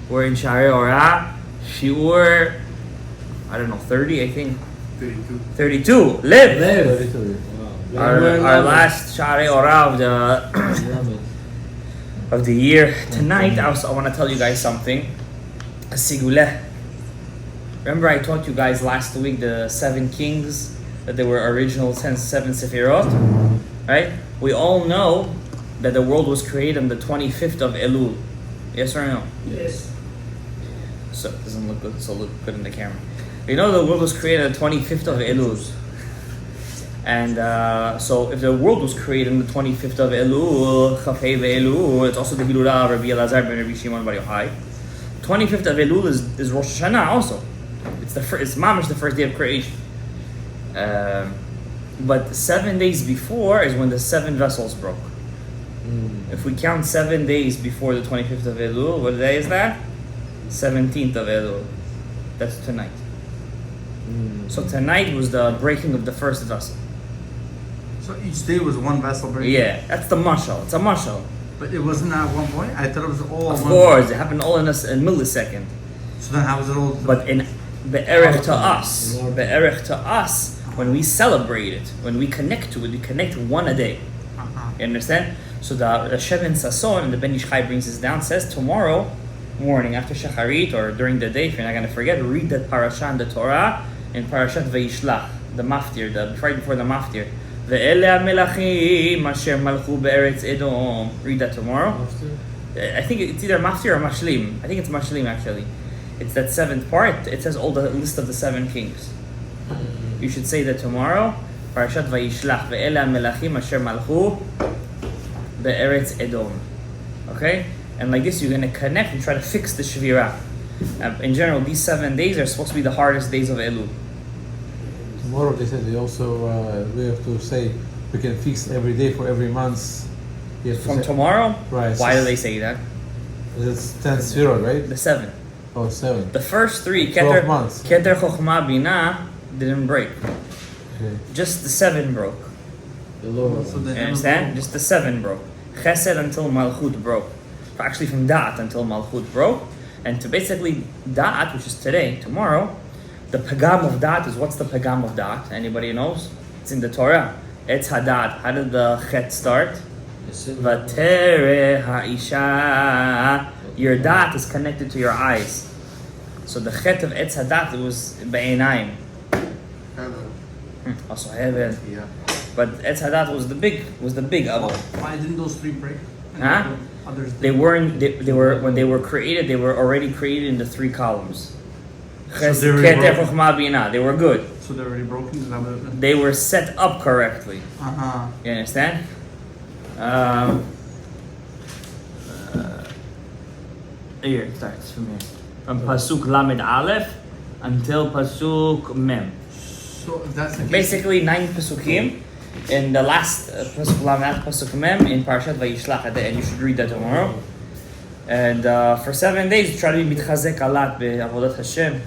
We're in Sharei Orah. Shiur, I don't know, 30, I think. 32. Live. 32. Wow. Our last Sharei Orah of the year. Tonight, I want to tell you guys something. A siguleh. Remember I taught you guys last week the 7 kings, that they were original 7 Sefirot, right? We all know that the world was created on the 25th of Elul. Yes or no? Yes. So it doesn't look good, so look good in the camera. You know the world was created on the 25th of Elul. And so if the world was created on the 25th of Elul, Chafei ve'Elul, it's also the Hilulah of Rabbi Elazar ben Rabbi Shimon bar Yochai. 25th of Elul is Rosh Hashanah also. It's mamish the first day of creation. But 7 days before is when the 7 vessels broke. If we count 7 days before the 25th of Elul, what day is that? 17th of Elul. That's tonight. So tonight was the breaking of the first vessel. So each day was one vessel breaking? Yeah, that's the mashal. It's a mashal. But it wasn't at one point? I thought it was all Of one course, point. it happened all in a millisecond. So then how was it all? But in be'erech to us, when we celebrate it, when we connect to it, we connect one a day. You understand? So the Shevin Sasson, and the Ben Ish Chai brings this down, says tomorrow morning after Shacharit or during the day, if you're not going to forget, read that parasha in the Torah in Parashat Vayishlach, the Maftir, right before the Maftir. Ve'ele ha'melachim asher malchu be'eretz Edom. Read that tomorrow. I think it's either Maftir or Mashlim. I think it's Mashlim actually. It's that 7th part. It says all the list of the 7 kings. You should say that tomorrow. Parashat Vayishlach. Ve'ele ha'melachim asher malchu be'eretz Edom. Okay? And like this, you're going to connect and try to fix the Shvirah. In general, these 7 days are supposed to be the hardest days of Elul. Tomorrow they said they also we have to say we can fix every day for every month. From tomorrow? Right. Why do they say that? It's 10 zero, right? The 7. Oh, 7. The first 3, 12 months. Keter, Chokhmah, Binah, didn't break. Okay. Just the 7 broke. So You understand? Just the 7 broke. Chesed until Malchut broke. Actually from Da'at until Malchut broke. And to basically Da'at, which is today, tomorrow, the Pagam of Da'at is, what's the Pagam of Da'at? Anybody knows? It's in the Torah. Etz Hadat. How did the Chet start? Vatere Ha'isha. Your Da'at is connected to your eyes. So the Chet of Etz Hadat was Be'enayim. Also heaven. Yeah. But Etz Hadat was the big Avon. Why didn't those 3 break? Huh? Others They weren't. They were when they were created. They were already created in the 3 columns. So they were broken. They were good. So they're already broken? Is that what it is? They were set up correctly. You understand? Here it starts from here. From Pasuk Lamed Aleph until Pasuk Mem. So if that's the case, Basically 9 Pasukim. In the last Pasuk Lamed Pasuk Mem in Parashat Vayishlach at the end. You should read that tomorrow. And for 7 days, you try to be mitchazek alat be'avodat Hashem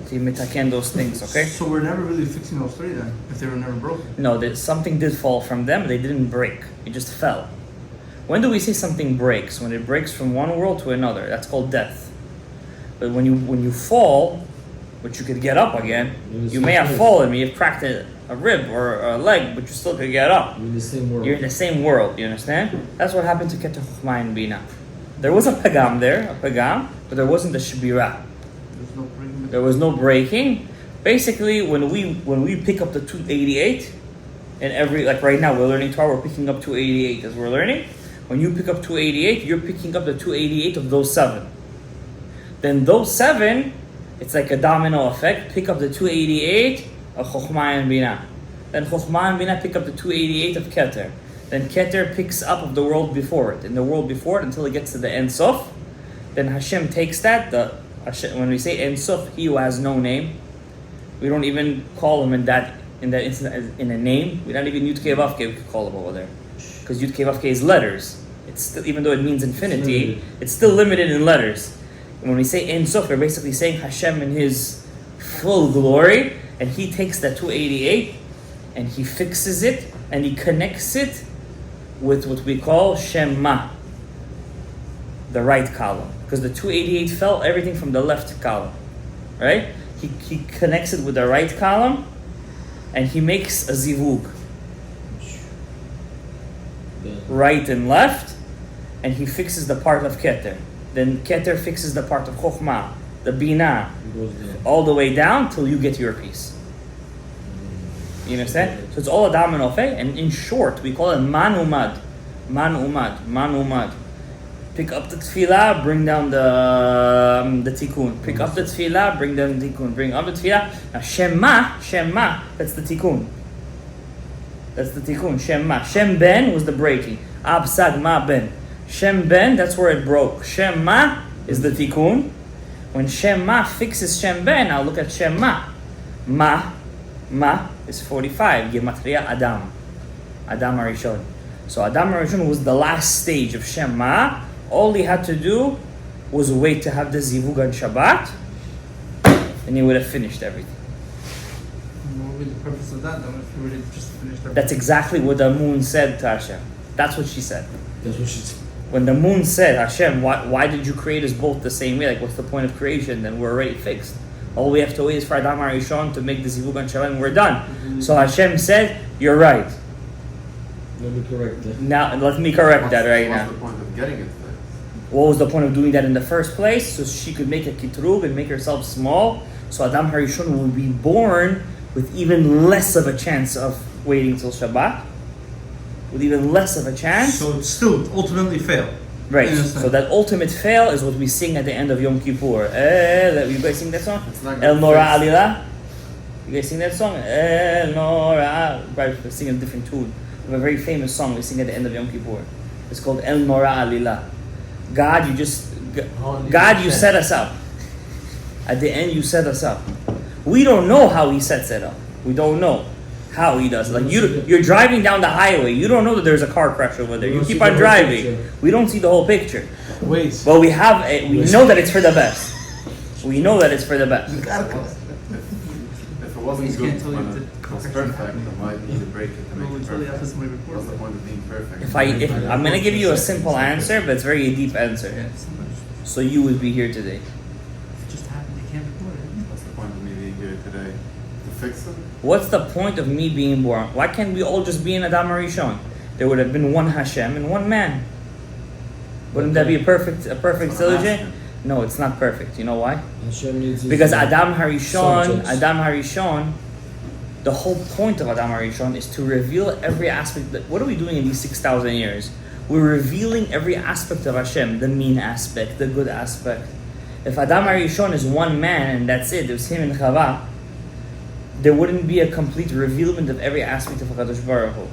to mitaken those things. Okay? So we're never really fixing those 3 then, if they were never broken. No, something did fall from them. They didn't break. It just fell. When do we say something breaks? When it breaks from one world to another. That's called death. But when you fall, but you could get up again, you may have fallen, you have cracked a rib or a leg, but you still could get up. You're in the same world. You're in the same world, you understand? That's what happened to Keter Chokhmah and Bina. There was a pagam there, but there wasn't the shbira. There's no breaking. There was no breaking. Basically, when we pick up the 288, and like right now we're learning Torah, we're picking up 288 as we're learning. When you pick up 288, you're picking up the 288 of those 7. Then those 7, it's like a domino effect. Pick up the 288 of Chokhmah and Bina. Then Chokhmah and Bina pick up the 288 of Keter. Then Keter picks up of the world before it. In the world before it until it gets to the Ein Sof. Then Hashem takes that. When we say Ein Sof, he who has no name. We don't even call him in that instance in a name. We don't even Yud Kei Vav Kei we could call him over there. Because Yud Kei Vav Kei is letters. It's still, even though it means infinity, it's still limited in letters. And when we say Ein Sof, we're basically saying Hashem in his full glory, and he takes that 288 and he fixes it and he connects it with what we call Shema. the right column. Because the 288 fell everything from the left column. Right? He connects it with the right column and he makes a zivug. Right and left, and he fixes the part of Keter. Then Keter fixes the part of Chokhmah, the Binah, all the way down till you get your piece. You understand? So it's all a Adam and Ofei, and in short, we call it Man Umad. Man Umad. Man Umad. Pick up the tefillah, bring down the tikkun. Pick up the tefillah, bring down the tikkun. Bring up the tefillah. Now Shema, that's the tikkun. That's the tikkun. Shema. Shem ben was the breaking. Ab sag ma ben. Shem ben, that's where it broke. Shema is the tikkun. When Shema fixes Shem ben, now look at Shema. Ma is 45. Gematria Adam. Adam Arishon. So Adam Arishon was the last stage of Shema. All he had to do was wait to have the zivug on Shabbat, and he would have finished everything. What would be the purpose of that, though, if you really just finished everything? That's exactly what the moon said to Hashem. That's what she said. That's what she said. When the moon said, Hashem, why did you create us both the same way? Like, what's the point of creation? Then we're already fixed. All we have to wait is for Adam Arishon to make the zivug on Shabbat, and we're done. So Hashem said, you're right. Let me correct that. Now, let me correct that right now. What's the point of getting it fixed? What was the point of doing that in the first place? So she could make a kitrug and make herself small. So Adam Harishon will be born with even less of a chance of waiting till Shabbat. With even less of a chance. So it's still ultimately fail. Right. In a sense. So that ultimate fail is what we sing at the end of Yom Kippur. You guys sing that song? It's not El gonna Nora fix. Alila? You guys sing that song? El Nora. Right, we sing a different tune. We have a very famous song we sing at the end of Yom Kippur. It's called El Nora Alila. God, you set us up. At the end, you set us up. We don't know how he sets it up. We don't know how he does it. Like you're driving down the highway. You don't know that there's a car crash over there. You keep on driving. We don't see the whole picture. Wait. But we know that it's for the best. We know that it's for the best. If it wasn't Please good can't tell you when the it was correction. perfect, then why need to break it to No, make we it totally have perfect? this in my report. What's the point of being perfect? If I'm gonna give you a simple answer, but it's very deep answer. Yeah, sometimes So you would be here today. it just happened. They can't record it. What's the point of me being here today? To fix it? What's the point of me being born? Why can't we all just be in Adam Rishon? There would have been one Hashem and one man. Wouldn't that be a perfect That's what I'm solution? asking. No, it's not perfect. You know why? Hashem needs his Because Adam Harishon, subjects. the whole point of Adam Harishon is to reveal every aspect. What are we doing in these 6,000 years? We're revealing every aspect of Hashem, the mean aspect, the good aspect. If Adam Harishon is one man and that's it was him and Chava, there wouldn't be a complete revealment of every aspect of HaKadosh Baruch Hu.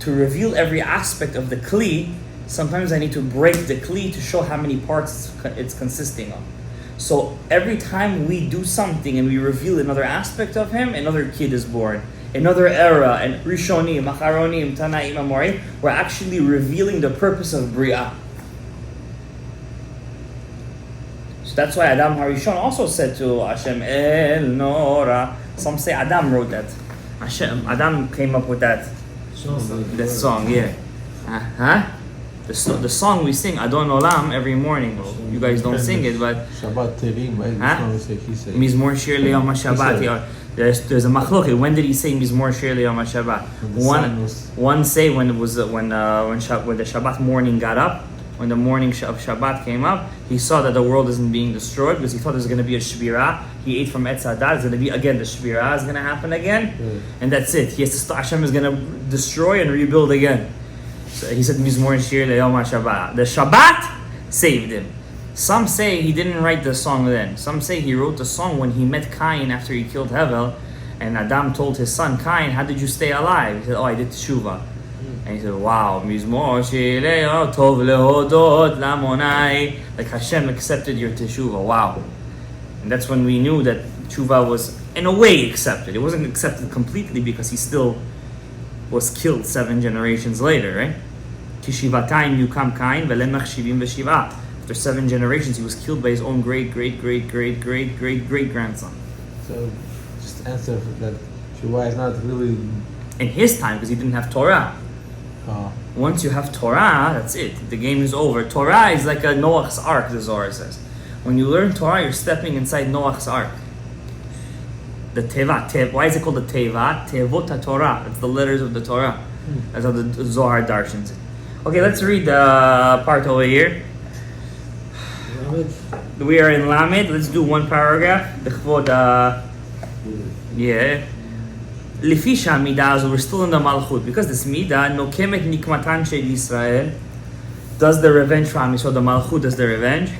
To reveal every aspect of the Kli, sometimes I need to break the Kli to show how many parts it's consisting of. So every time we do something and we reveal another aspect of him, another kid is born. Another era, and Rishonim, Acharonim, Tanaim, Amorim, we're actually revealing the purpose of Bria. So that's why Adam Harishon also said to Hashem, El Nora. Some say Adam wrote that. Adam came up with that song, yeah. Huh? The song we sing, Adon Olam, every morning. Well, you guys don't sing it, but Shabbat Tevim, right? Huh? He said. Mizmor Shir Leyom HaShabbat. Yeah. There's a machloket. When did he say Mizmor Shir Leyom HaShabbat? One say when it was when the Shabbat morning got up, when the morning of Shabbat came up, he saw that the world isn't being destroyed because he thought there's going to be a Shbira. He ate from Etz Hadat. It's going to be again the Shbira is going to happen again, and that's it. He has to start. Hashem is going to destroy and rebuild again. So he said Mizmor Shir Leyom HaShabbat. The Shabbat saved him. Some say he didn't write the song then. Some say he wrote the song when he met Cain after he killed Hevel, and Adam told his son Cain, "How did you stay alive?" He said, "Oh, I did teshuvah." And he said, "Wow, Mizmor Shir Leyom Tov Lehodot Lamonai." Like Hashem accepted your teshuvah. Wow. And that's when we knew that teshuvah was in a way accepted. It wasn't accepted completely because he still was killed 7 generations later, right? Tishivatayim yukam Cain velemech shivim v'shivah. After 7 generations, he was killed by his own great grandson. So, just answer that Shuvah is not really. In his time, because he didn't have Torah. Once you have Torah, that's it. The game is over. Torah is like a Noah's Ark, the Zohar says. When you learn Torah, you're stepping inside Noah's Ark. The Teva. Why is it called the Teva? Tevot Torah. It's the letters of the Torah. That's how the Zohar darshans it. Okay, let's read the part over here. We are in Lamed. Let's do one paragraph. Yeah. Lefi shamidah, so we're still in the Malchut, because this midah nokemet nikmatan shel Yisrael does the revenge for Am Yisrael. The Malchut does the revenge.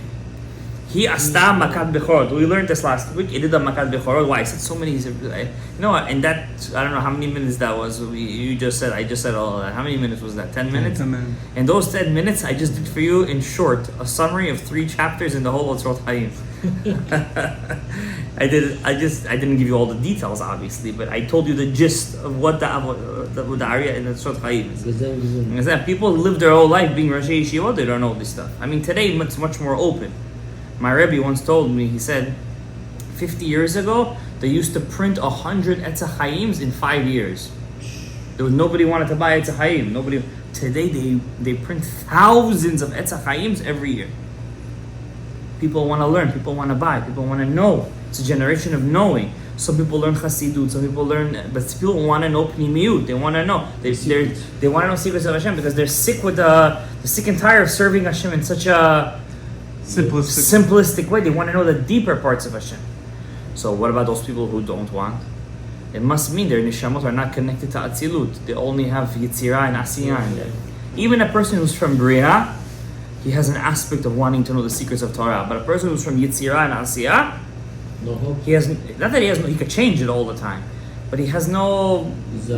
He asta makat bechorot. We learned this last week. He did the makat bechorot. Why? I said so many. You know what? And that, I don't know how many minutes that was. I just said all of that. How many minutes was that? 10 minutes? 10 minutes. And those 10 minutes, I just did for you in short a summary of 3 chapters in the whole Otzrot Hayim. I didn't give you all the details, obviously, but I told you the gist of what the area in the Otzrot Hayim is. People live their whole life being Rosh Yeshiva, they don't know this stuff. I mean, today it's much more open. My Rebbe once told me, he said, 50 years ago, they used to print 100 Etz Chayims in 5 years. Nobody wanted to buy Etz Chaim. Today they print thousands of Etz Chayims every year. People want to learn, people want to buy, people want to know. It's a generation of knowing. Some people learn Chassidut, some people learn, but people want to know Pnimiyut. They want to know. They want to know secrets of Hashem because they're sick with they're sick and tired of serving Hashem in such a simplistic way. They want to know the deeper parts of Hashem. So what about those people who don't want? It must mean their neshamot are not connected to Atzilut. They only have Yitzirah and Asiyah in there. Even a person who's from Bria, he has an aspect of wanting to know the secrets of Torah. But a person who's from Yitzirah and Asiyah, he has not that he could change it all the time, but he has no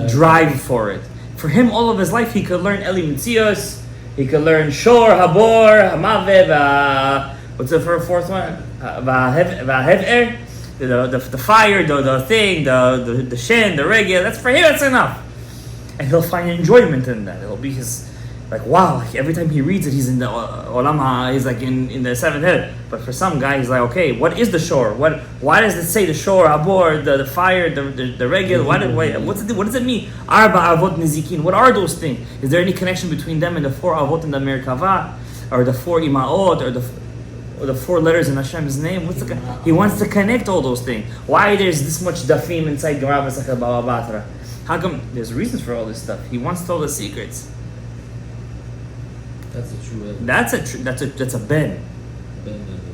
drive for it. For him, all of his life, he could learn Eli Mitzios, he could learn Shor, Habor, Hamavev, what's the fourth one? Vahever, the fire, the thing, the shen, the reggae. That's for him. That's enough, and he'll find enjoyment in that. It'll be his wow. Every time he reads it, he's in the olam. He's like in the seventh heaven. But for some guy, he's like, okay, what is the shore? Why does it say the shore, Habor, the fire, the reggae? What does it mean? Arba avot nizikin. What are those things? Is there any connection between them and the 4 avot in the Merkava, or the 4 imaot, or the 4 letters in Hashem's name? He wants to connect all those things. Why there's this much dafim inside Gemara Masechet Baba Batra? How come? There's reasons for all this stuff. He wants to know the secrets. That's a true evidence. That's a ben.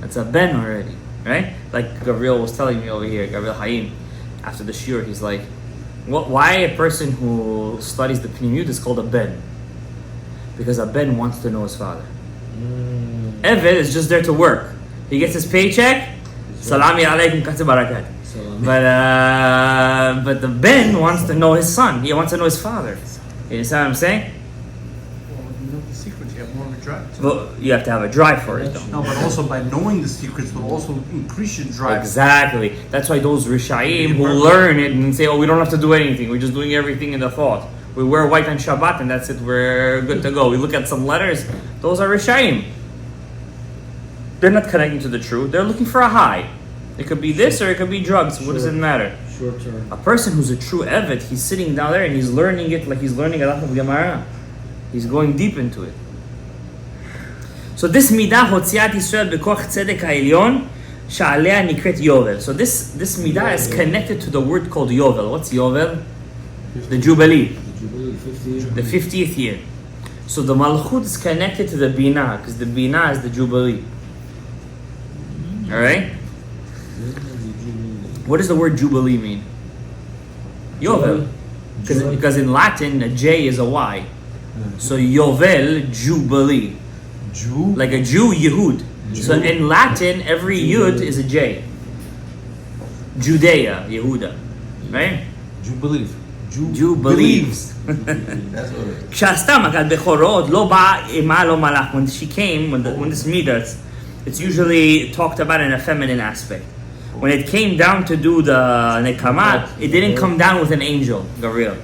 That's a ben already, right? Like Gabriel was telling me over here, Gabriel Haim, after the shiur, he's like, why a person who studies the Pnimiyut is called a ben? Because a ben wants to know his father. Eved is just there to work. He gets his paycheck. Salami alaikum katsi barakat. But the ben wants to know his son. He wants to know his father. You understand what I'm saying? Well, when you know the secrets, you have more of a drive. Well, you have to have a drive for it, though. No, but also by knowing the secrets will also increase your drive. Exactly. That's why those Rishayim who learn it and say, oh, we don't have to do anything. We're just doing everything in the thought. We wear white on Shabbat and that's it. We're good to go. We look at some letters. Those are Rishayim. They're not connecting to the truth. They're looking for a high. It could be this or it could be drugs. What does it matter? Short term. A person who's a true Evet, he's sitting down there and he's learning it like he's learning a lot of Gemara. He's going deep into it. So this midah hotziat Yisrael bekoch tzedek ha'elyon sha'alea nikret Yovel. So this midah is connected to the word called Yovel. What's Yovel? The Jubilee. The 50th year. So the Malchut is connected to the Binah because the Binah is the Jubilee. Alright? What does the word Jubilee mean? Yovel. Because in Latin, a J is a Y. So Yovel, Jubilee. Jew? Like a Jew, Yehud. So in Latin, every Yud is a J. Judea, Yehuda. Right? Jew believe. Jew believes. That's what it is. כשעשתה מכת בכורות, לא באה אימה לא מלאך. When she came, when this midah, it's usually talked about in a feminine aspect. When it came down to do the nekama, it didn't come down with an angel, Gabriel.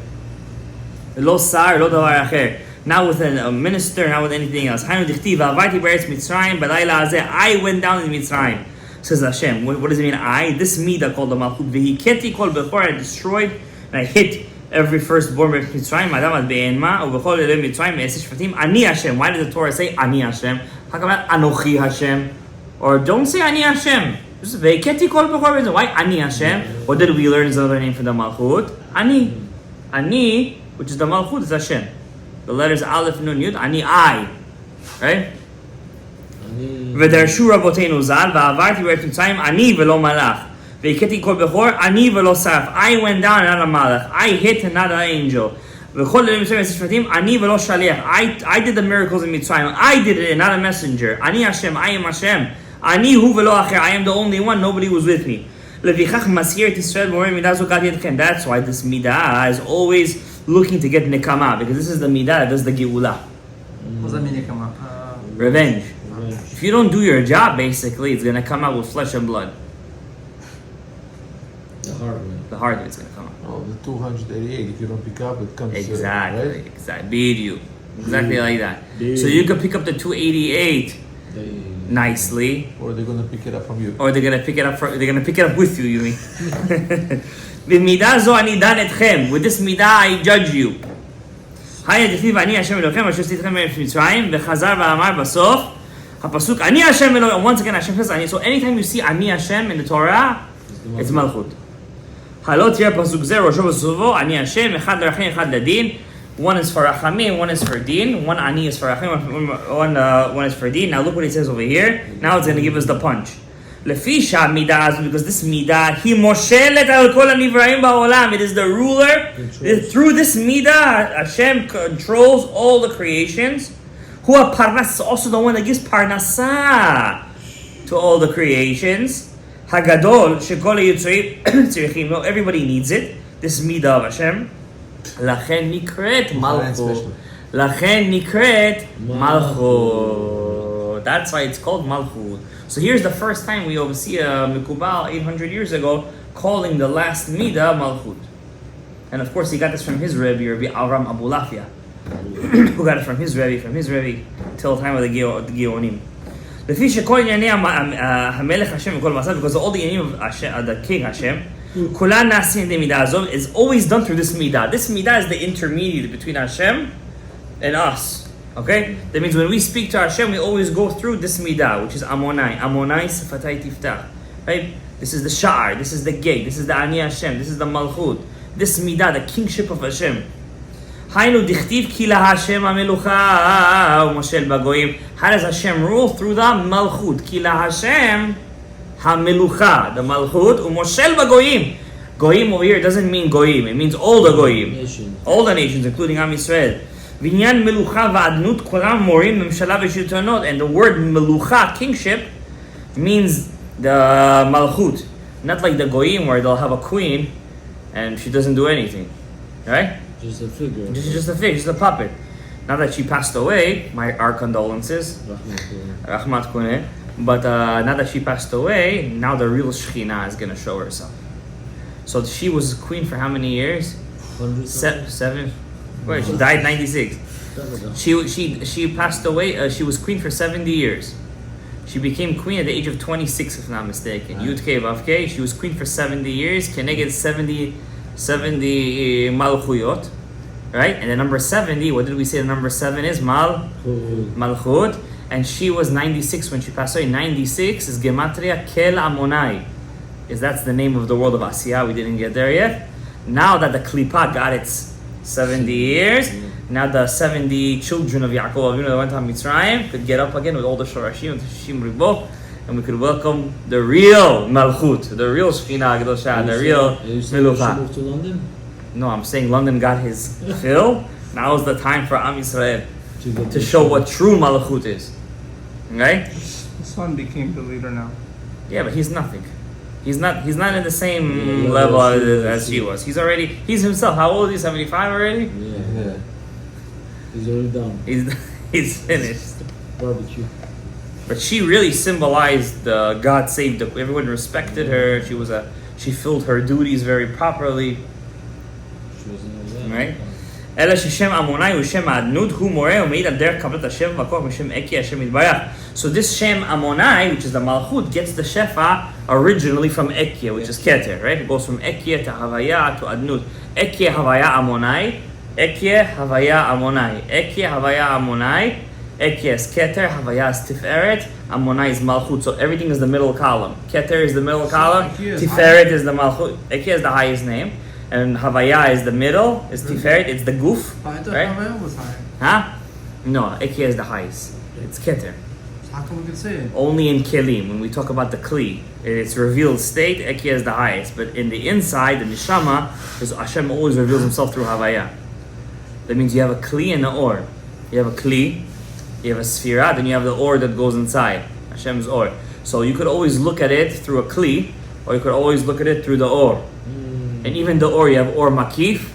לא שר, לא דבר אחר. Not with a minister, not with anything else. היינו דכתיב, ועברתי בארץ מצרים, בלילה הזה, I went down in מצרים. Says Hashem. What does it mean, I? This midah called the malchut. והכיתי כל בכור, I destroyed, and I hit every firstborn of Mitzrayim, Adam ad be'enma, ubechol eloi Mitzrayim, me'eseh shvatim, Ani Hashem. Why did the Torah say Ani Hashem? How come not Anochi Hashem? Or don't say Ani Hashem. Just ve'keti kol bechor. Why Ani Hashem? What did we learn is another name for the Malchut? Ani. Ani, which is the Malchut, is Hashem. The letters Aleph, Nun, Yud, Ani, I. Right? ודרשו רבותינו ז"ל, ועברתי בארץ מצרים, אני ולא מלאך. והכיתי כל בכור, אני ולא שרף. I went down and not a malach. I hit and not an angel. וכל אלה מצרים עשרה שבטים, אני ולא שליח. I did the miracles in מצרים. I did it and not a messenger. אני השם, I am השם. אני הוא ולא אחר. I am the only one, nobody was with me. לפיכך מזהיר את ישראל ואומר מידה זו גד ידכם. That's why this midah is always looking to get nekama, because this is the midah that does the geula. What does that mean, Nekama? Revenge. If you don't do your job, basically, it's going to come out with flesh and blood. The hard way. The hard way is going to come out. Oh, the 288. If you don't pick up, it comes. Exactly. Right? Exactly. Exactly like that. So you can pick up the 288 nicely, Or they're gonna pick it up from you. or they're going to pick it up. They're going to pick it up with you. You mean? במידה זו אני דן אתכם. With this midah I judge you. היי דכתיב אני השם אלוהיכם אשר עשיתכם מארץ מצרים, וחזר ואמר בסוף הפסוק אני השם אלוהיכם. Once again Hashem says אני. So anytime you see אני השם in the Torah, it's מלכות. הלא תראה פסוק זה ראשו בסופו אני השם אחד לרחם אחד לדין. One is for rachamim, one is for din. One ani is for rachamim, one is for din. Now look what it says over here. Now it's going to give us the punch. לפי שהמידה, because this מידה היא מושלת על כל הנבראים בעולם. It is the ruler. Through this מידה, Hashem controls all the creations. הוא הפרנס, also the one that gives פרנסה to all the creations. הגדול שכל היצורים צריכים לו. Everybody needs it. This מידה of Hashem. לכן נקראת מלכות. לכן נקראת מלכות. That's why it's called malchut. So here's the first time we see a Mikubal 800 years ago calling the last midah malchut. And of course he got this from his Rebbe, Rabbi Avram Abulafia, who got it from his Rebbe, till the time of the Geonim. לפי שכל ענייני המלך השם וכל מעשיו, because all the עניינים of the king Hashem, כולן נעשים על ידי מידה הזו, is always done through this midah. This midah is the intermediate between Hashem and us. Okay? That means when we speak to Hashem, we always go through this midah, which is Amonai. Amonai Sifatai Tiftach. Right? This is the Sha'ar, this is the gate, this is the Ani Hashem, this is the Malchut. This midah, the kingship of Hashem. היינו דכתיב כי להשם המלוכה ומושל בגויים. How does Hashem rule? Through the Malchut. כי להשם המלוכה, the Malchut, ומושל בגויים. Goyim over here doesn't mean goyim, it means all the goyim. All the nations, including Am Yisrael. Vinyan melucha va'adnut kolam morim memshala v'shiltonot. And the word melucha, kingship, means the malchut. Not like the goyim where they'll have a queen and she doesn't do anything. Right? Just a figure. Just a figure, just a puppet. Now that she passed away, our condolences. Rahmat Kuneh. But now that she passed away, now the real Shekhinah is going to show herself. So she was queen for how many years? 7. Wait, she died 96. She passed away. She was queen for 70 years. She became queen at the age of 26, if I'm not mistaken. Yud Kei Vav Kei. She was queen for 70 years. Keneged 70 malchuyot, right? And the number 70. What did we say? The number 7 is malchut. And she was 96 when she passed away. 96 is gematria kel amonai. That's the name of the world of Asiyah. We didn't get there yet. Now that the Klippa got its 70 years, now the 70 children of Yaakov Avinu that went to Mitzrayim could get up again with all the Shorashim and Shim Ribo, and we could welcome the real Malchut, the real Shekhinah Kedosha, the real Melucha. Moved to London? No, I'm saying London got his fill. Now is the time for Am Yisrael to show what true Malchut is. Right? The son became the leader now. Yeah, but he's nothing. He's not in the same level as she was. He's himself. How old is he? 75 already? Yeah. He's already done. He's finished. Barbecue. But she really symbolized God saved her. Everyone respected her. She filled her duties very properly. She was in Isaiah. Right? אלא ששם עמוני הוא שם האדנות, הוא מורה ומעיד על דרך קבלת השפע והכוח בשם אקי השם יתברך. So this Shem Amonai, which is the Malchut, gets the Shefa originally from Ekia, which is Keter, right? It goes from Ekia to Havaya to Adnut. Ekia Havaya Amonai, Ekia Havaya Amonai, Ekia Havaya Amonai, Ekia is Keter, Havaya is Tiferet, Amonai is Malchut. So everything is the middle column. Keter is the middle column, Tiferet is the Malchut. Ekia is the highest name, and Havaya is the middle, is Tiferet, it's the goof, But I thought right? Havaya was higher. Huh? No, Ekia is the highest. It's Keter. How come we can say it? Only in Kelim, when we talk about the Kli, in its revealed state, Ekia is the highest. But in the inside, the Neshama, Hashem always reveals himself through Havaya. That means you have a Kli and an Or. You have a Kli, you have a Sphira, then you have the Or that goes inside. Hashem's Or. So you could always look at it through a Kli, or you could always look at it through the Or. And even the Or, you have Or Makif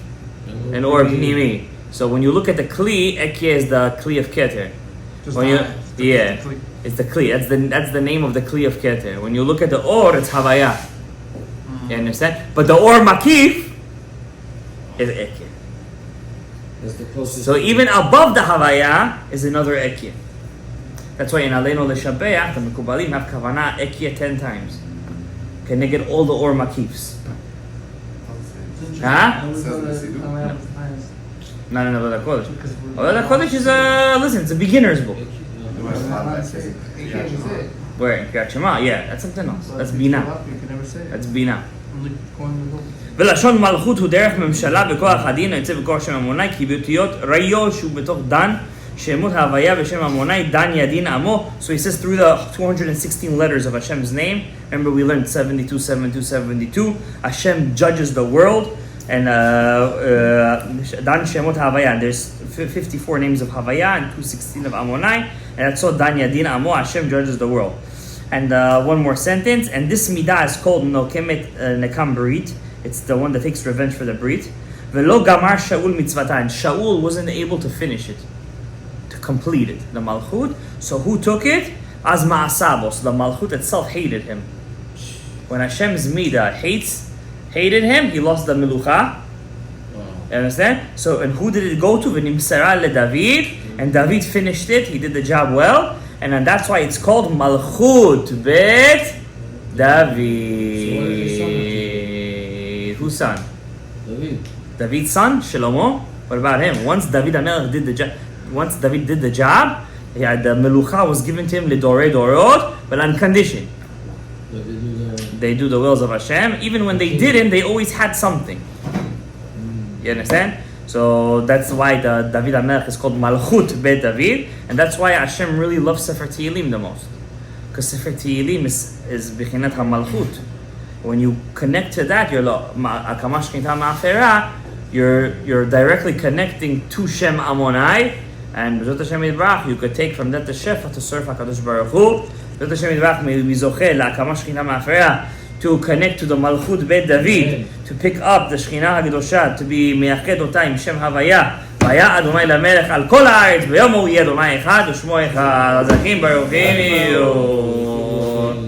and Or Pnimi. So when you look at the Kli, Ekia is the Kli of Keter. Just When the you, highest. yeah, it's the Kli. That's the name of the Kli of Keter. When you look at the Or, it's Havaya. You understand? But the Or Makif is Ekia. That's the closest. So even above the Havaya is another Ekia. That's why in Aleinu L'Shabeach, the Mekubalim have Kavanah Ekia 10 times. Can they get all the Or Makifs? Huh? Then we go to Havaya was the highest. No, Avodah Kodesh. Because we're- Avodah Kodesh is listen, it's a beginner's book. Where? In Kriyat Shema? Yeah, that's something else. That's Bina. You can never say it. That's Bina. Only going to go. ולשון מלכות הוא דרך ממשלה בכוח הדין היוצא בכוח שם עמוני כי באותיות ריו שהוא בתוך דן שמות ההוויה בשם עמוני דן ידין עמו. So he says through the 216 letters of Hashem's name. Remember we learned 72, 72, 72. Hashem judges the world and Dan Shemot Havaya, and there's 54 names of Havaya and 216 of Amonai, and that's so Dan Yadin Amo, Hashem judges the world. And one more sentence, and this midah is called Nokemet Nekam Brit. It's the one that takes revenge for the Brit. Velo Gamar Shaul Mitzvata, and Shaul wasn't able to finish it, to complete it, the Malchut. So who took it? Az Ma'asabo. So the Malchut itself hated him. When Hashem's midah hated him, he lost the Melucha. Wow. You understand? So, and who did it go to? V'nimsara le-David, and David finished it. He did the job well, and then that's why it's called Malchut Bet David. Whose son? David. David's son, Shalom. What about him? Once David HaMelech did the job, once David did the job, yeah, the Melucha was given to him lidorei dorot, but on condition. They do the wills of Hashem. Even when they didn't, they always had something. You understand? So that's why the David HaMelech is called Malchut Bet David, and that's why Hashem really loves Sefer Tehillim the most, because Sefer Tehillim is Bechinat HaMalchut. When you connect to that, you're directly connecting to Shem Amonai, and B'ezrat Hashem Yitbarach, you could take from that the Shefa to serve HaKadosh Baruch Hu. B'ezrat Hashem Yitbarach may be zocheh la'akama shechina ma'afera, to connect to the Malchut Bet David, to pick up the Shechina HaKadosha, to be meyached אותה עם שם הוויה. והיה אדוני למלך על כל הארץ, ביום ההוא יהיה אדוני אחד ושמו אחד. חזקים ברוכים יהיו.